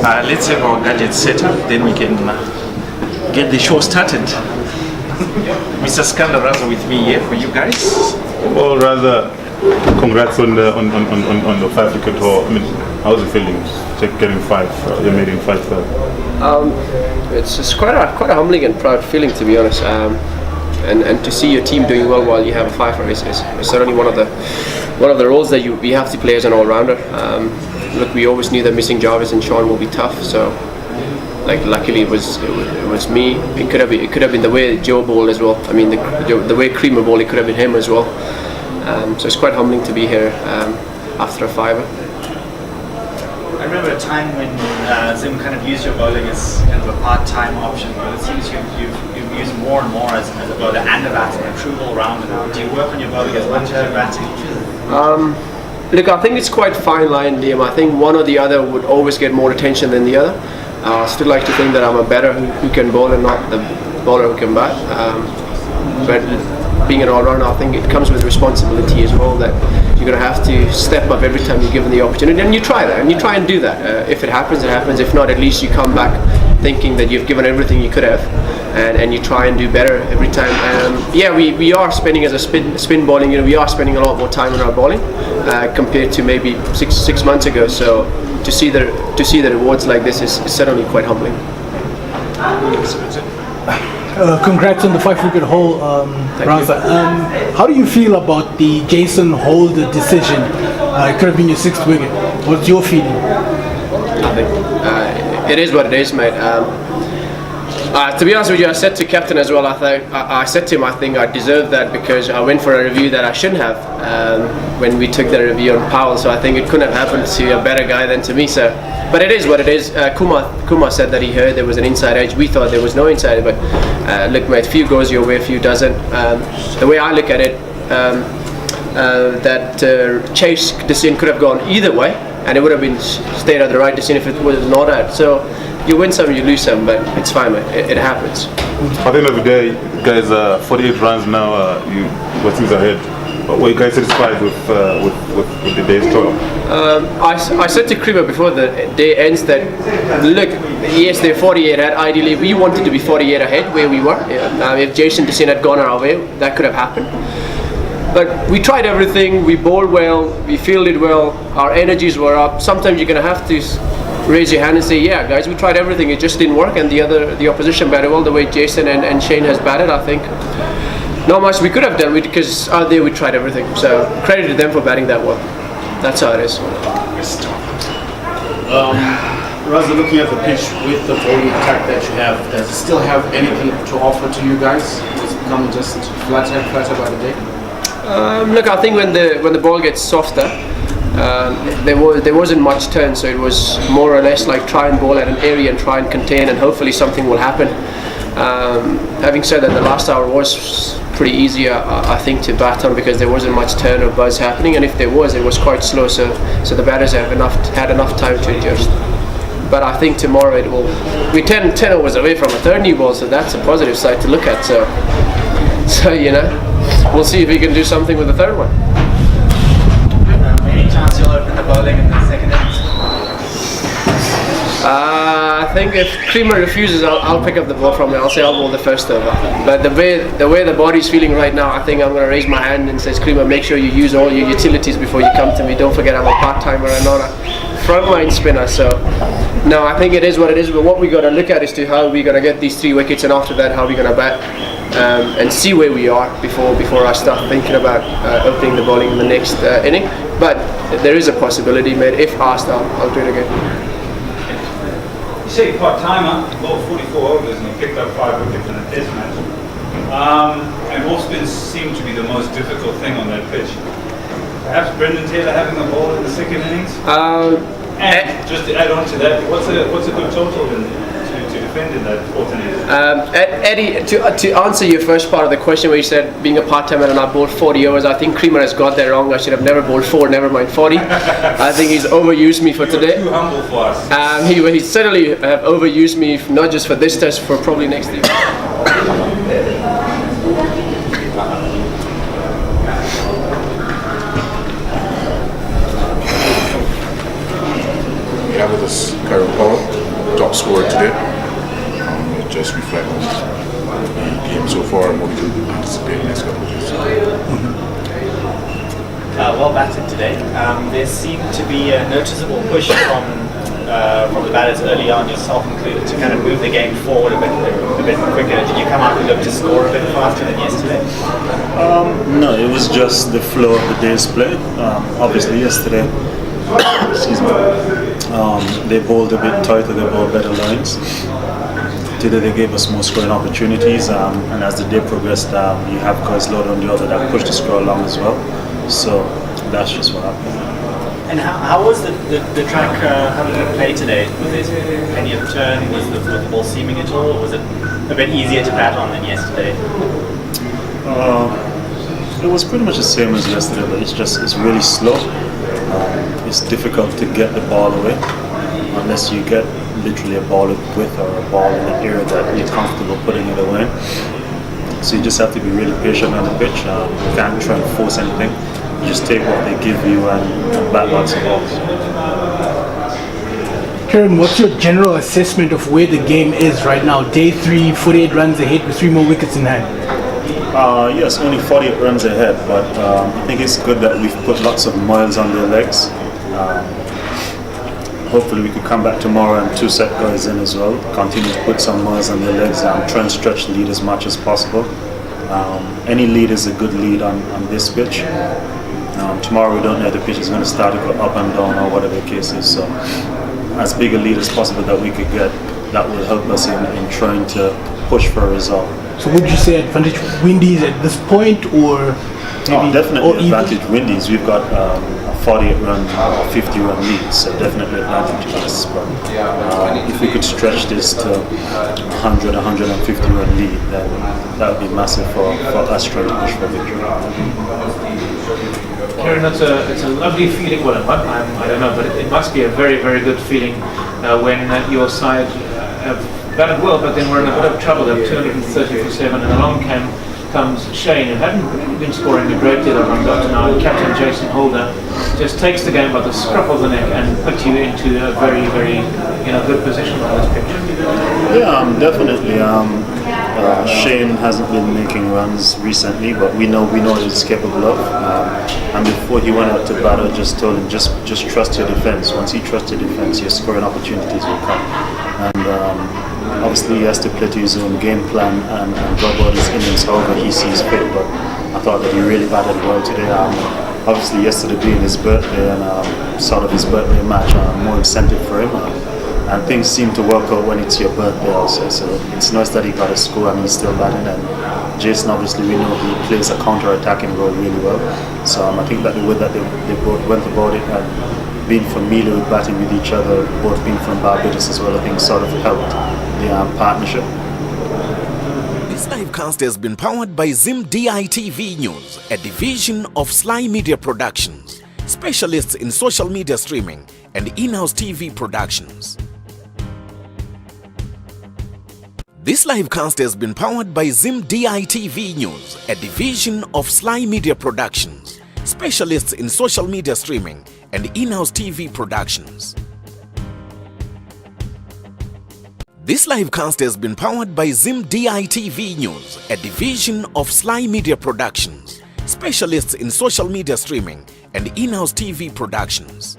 Let's have our gadgets set up, then we can get the show started. Mr. Scandarazo with me here for you guys. Well, rather, congrats on the 5 wicket haul. I mean, how's it feeling? Getting 5, you made in 5. It's quite a humbling and proud feeling, to be honest. And to see your team doing well while you have a 5 is certainly one of the roles that we have to play as an all-rounder. Look, we always knew that missing Jarvis and Sean will be tough, so luckily it was me. It could have been the way Joe bowled as well. I mean the way Creamer bowled, it could have been him as well. So it's quite humbling to be here after a 5er. I remember a time when Zim kind of used your bowling as kind of a part-time option, but it seems you've used more and more as a bowler and a batsman, a true all-rounder now. Do you work on your bowling as much as your batting? Look, I think it's quite fine line, Liam. I think one or the other would always get more attention than the other. I still like to think that I'm a better who can bowl and not the bowler who can bat. But being an all-rounder, I think it comes with responsibility as well, that you're going to have to step up every time you're given the opportunity, and you try that, and you try and do that. If it happens, it happens. If not, at least you come back thinking that you've given everything you could have, and you try and do better every time. Yeah, we are spending as a spin bowling. We are spending a lot more time on our bowling compared to maybe six months ago. So to see the rewards like this is certainly quite humbling. Congrats on the 5 wicket haul, Raza. How do you feel about the Jason Holder decision? It could have been your 6th wicket. What's your feeling? I think it is what it is, mate. To be honest with you, I said to Captain as well, I said to him, I think I deserved that because I went for a review that I shouldn't have when we took the review on Powell, so I think it couldn't have happened to a better guy than to me. So, but it is what it is. Kumar said that he heard there was an inside edge. We thought there was no inside, but look, mate, few goes your way, few doesn't. The way I look at it, that Chase decision could have gone either way, and it would have been stayed at the right decision if it was not out. So you win some, you lose some, but it's fine, mate. It happens. At the end of the day, guys, 48 runs now. What things ahead? Were you guys satisfied with the day's total? I said to Creamer before the day ends that, look, yes, they're 48 ahead. Ideally, we wanted to be 48 ahead where we were. If Jason Dessin had gone our way, that could have happened. But we tried everything. We bowled well. We fielded well. Our energies were up. Sometimes you're going to have to raise your hand and say, yeah, guys, we tried everything. It just didn't work. And the opposition batted well the way Jason and Shane has batted, I think. Not much we could have done because out there we tried everything. So credit to them for batting that well. That's how it is. Raza, looking at the pitch with the bowling attack that you have, does it still have anything to offer to you guys? It's becoming just flatter and flatter by the day? Look, I think when the ball gets softer, there wasn't much turn, so it was more or less like try and bowl at an area and try and contain, and hopefully something will happen. Having said that, the last hour was pretty easy, I think, to bat on because there wasn't much turn or buzz happening, and if there was, it was quite slow. So the batters had enough time to adjust. But I think tomorrow it will. We're 10 overs away from a third new ball, so that's a positive side to look at. So we'll see if we can do something with the third one. Any chance you'll open the bowling in the second innings? I think if Creamer refuses, I'll pick up the ball from him. I'll say I'll bowl the first over. But the way the body's feeling right now, I think I'm going to raise my hand and say, Creamer, make sure you use all your utilities before you come to me. Don't forget I'm a part-timer and not a frontline spinner. So no, I think it is what it is. But what we got to look at is to how we're going to get these 3 wickets, and after that, how we're going to bat and see where we are before I start thinking about opening the bowling in the next inning. But there is a possibility, mate. If asked, I'll do it again. You say part-timer, bowled 44 overs and you picked up 5 wickets in a test match. And off spins seem to be the most difficult thing on that pitch. Perhaps Brendan Taylor having the ball in the second innings? And just to add on to that, what's a good total to defend in that fourth innings? Eddie, to answer your first part of the question where you said being a part-timer and I bowled 40 overs, I think Creamer has got that wrong. I should have never bowled 4, never mind 40. I think he's overused me for today. Too humble for us. He certainly have overused me, not just for this test, for probably next year. have with us Karen Powell, top scorer today. It just reflects on the game so far and what we can anticipate in the next couple of days. Well batted today. There seemed to be a noticeable push from the batters early on, yourself included, to kind of move the game forward a bit quicker. Did you come out and look to score a bit faster than yesterday? No, it was just the flow of the day's play. Obviously yesterday, excuse me, they bowled a bit tighter, they bowled better lines. Today they gave us more scoring opportunities, and as the day progressed, you have guys load on the other that pushed the score along as well. So that's just what happened. And how was the track, how did it play today? Was there any turn? Was the ball seaming at all? Or was it a bit easier to bat on than yesterday? It was pretty much the same as yesterday, but it's really slow. It's difficult to get the ball away unless you get literally a ball with width or a ball in an area that you're comfortable putting it away. So you just have to be really patient on the pitch. You can't try and force anything. You just take what they give you and bat lots of balls. Karen, what's your general assessment of where the game is right now? Day 3, 48 runs ahead with 3 more wickets in hand. Yes, only 48 runs ahead, but I think it's good that we've put lots of miles on their legs. Hopefully we could come back tomorrow and 2 set guys in as well. Continue to put some miles on their legs and try and stretch the lead as much as possible. Any lead is a good lead on this pitch. Tomorrow we don't know if the pitch is going to start to go up and down or whatever the case is. So as big a lead as possible that we could get, that will help us in trying to push for a result. So would you say advantage Wendies at this point, or maybe definitely advantage Wendies. We've got a 48 run, 50 run lead, so definitely advantage us. But if we could stretch this to 100, 150 run lead, then that would be massive for us trying to push for victory. Karen, it's a lovely feeling. Well, I don't know, but it must be a very, very good feeling when your side have batted well, but then we're in a bit of trouble. They're 230 for 7, and along comes Shane, who hadn't really been scoring a great deal of runs up to now. And Captain Jason Holder just takes the game by the scruff of the neck and puts you into a very, very good position on this pitch. Yeah, definitely. Shane hasn't been making runs recently, but we know what he's capable of. And before he went out to battle, just told him just trust your defense. Once you trust your defense, your scoring opportunities will come. And obviously he has to play to his own game plan and drop out his innings however he sees fit. But I thought that he really batted well today. Obviously yesterday being his birthday and sort of his birthday match, more incentive for him. And things seem to work out when it's your birthday also. So it's nice that he got a score and he's still batting. And Jason, obviously, we know he plays a counter-attacking role really well. So I think that the way that they both went about it and being familiar with batting with each other, both being from Barbados as well, I think sort of helped the partnership. This livecast has been powered by ZimdiTv News, a division of Sly Media Productions, specialists in social media streaming and in-house TV productions. This livecast has been powered by ZimdiTv News, a division of Sly Media Productions, specialists in social media streaming and in-house TV productions. This livecast has been powered by ZimdiTv News, a division of Sly Media Productions, specialists in social media streaming and in-house TV productions.